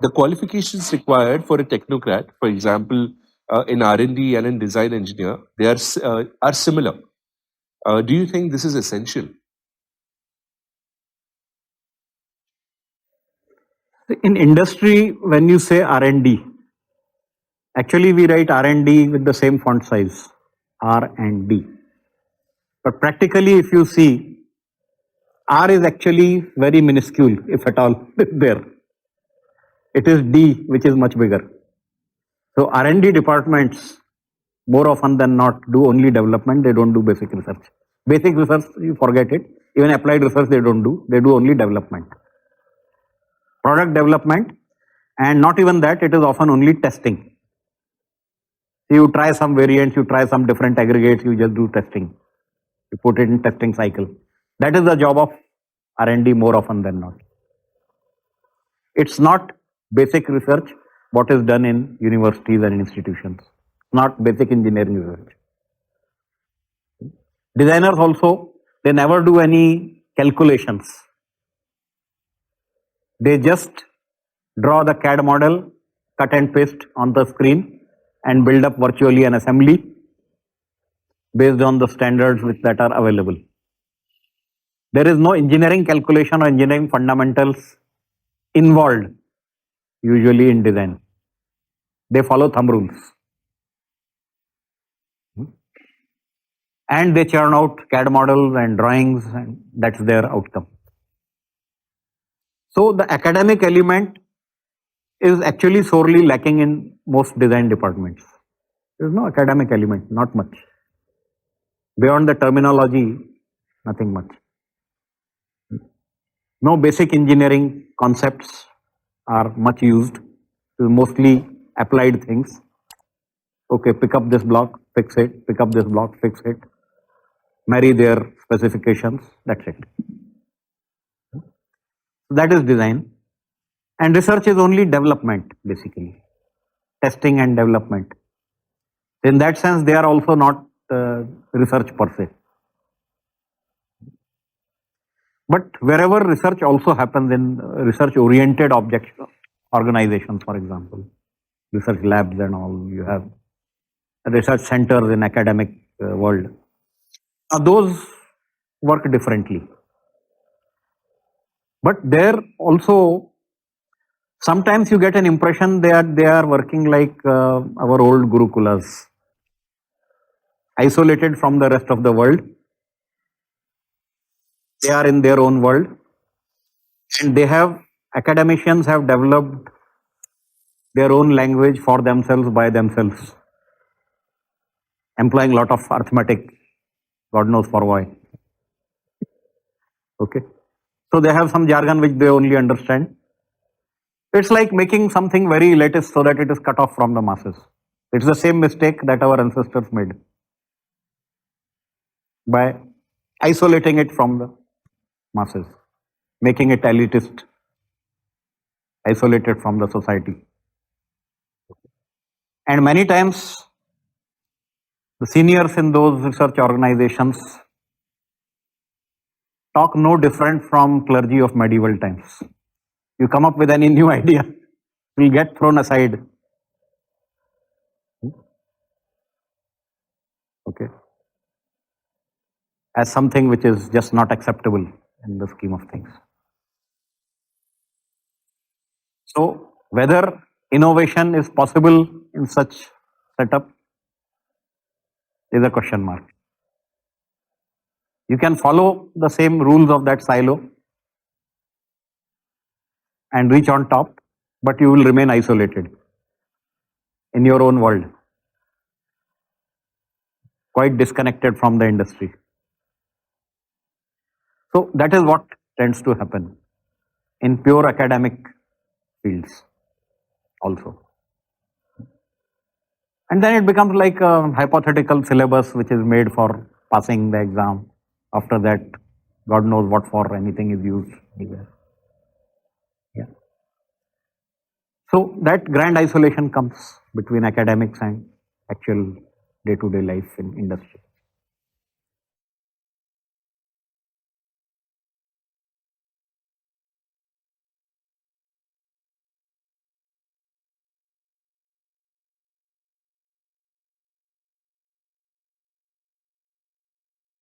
the qualifications required for a technocrat, for example, in R&D and in design engineer, they are similar. Do you think this is essential? In industry, when you say R&D, actually we write R&D with the same font size, R&D. But practically, if you see, R is actually very minuscule, if at all there. It is D which is much bigger. So R&D departments more often than not do only development, they don't do basic research. Basic research, you forget it. Even applied research they don't do, they do only development. Product development, and not even that, it is often only testing. You try some variants, you try some different aggregates, you just do testing. You put it in testing cycle. That is the job of R&D more often than not. It's not basic research what is done in universities and institutions, not basic engineering research. Designers also, they never do any calculations. They just draw the CAD model, cut and paste on the screen and build up virtually an assembly based on the standards that are available. There is no engineering calculation or engineering fundamentals involved usually in design. They follow thumb rules. And they churn out CAD models and drawings, and that's their outcome. So the academic element is actually sorely lacking in most design departments. There is no academic element, not much. Beyond the terminology, nothing much. No basic engineering concepts are much used. It is mostly applied things. Okay, pick up this block, fix it, pick up this block, fix it. Marry their specifications, that's it. That is design. And research is only development, basically. Testing and development. In that sense, they are also not research per se. But wherever research also happens in research-oriented organizations, for example, research labs and all, you have research centers in academic world. Those work differently. But there also, sometimes you get an impression that they are working like our old Gurukulas, isolated from the rest of the world. They are in their own world, and academicians have developed their own language for themselves by themselves, employing a lot of arithmetic, God knows for why. Okay. So they have some jargon which they only understand. It's like making something very latest so that it is cut off from the masses. It's the same mistake that our ancestors made by isolating it from the masses, making it elitist, isolated from the society. And many times, the seniors in those research organizations talk no different from clergy of medieval times. You come up with any new idea, it will get thrown aside. Okay. As something which is just not acceptable in the scheme of things. So, whether innovation is possible in such setup is a question mark. You can follow the same rules of that silo and reach on top, but you will remain isolated in your own world, quite disconnected from the industry. So that is what tends to happen in pure academic fields also. And then it becomes like a hypothetical syllabus which is made for passing the exam. After that, God knows what for anything is used anywhere. Yeah. So that grand isolation comes between academics and actual day-to-day life in industry.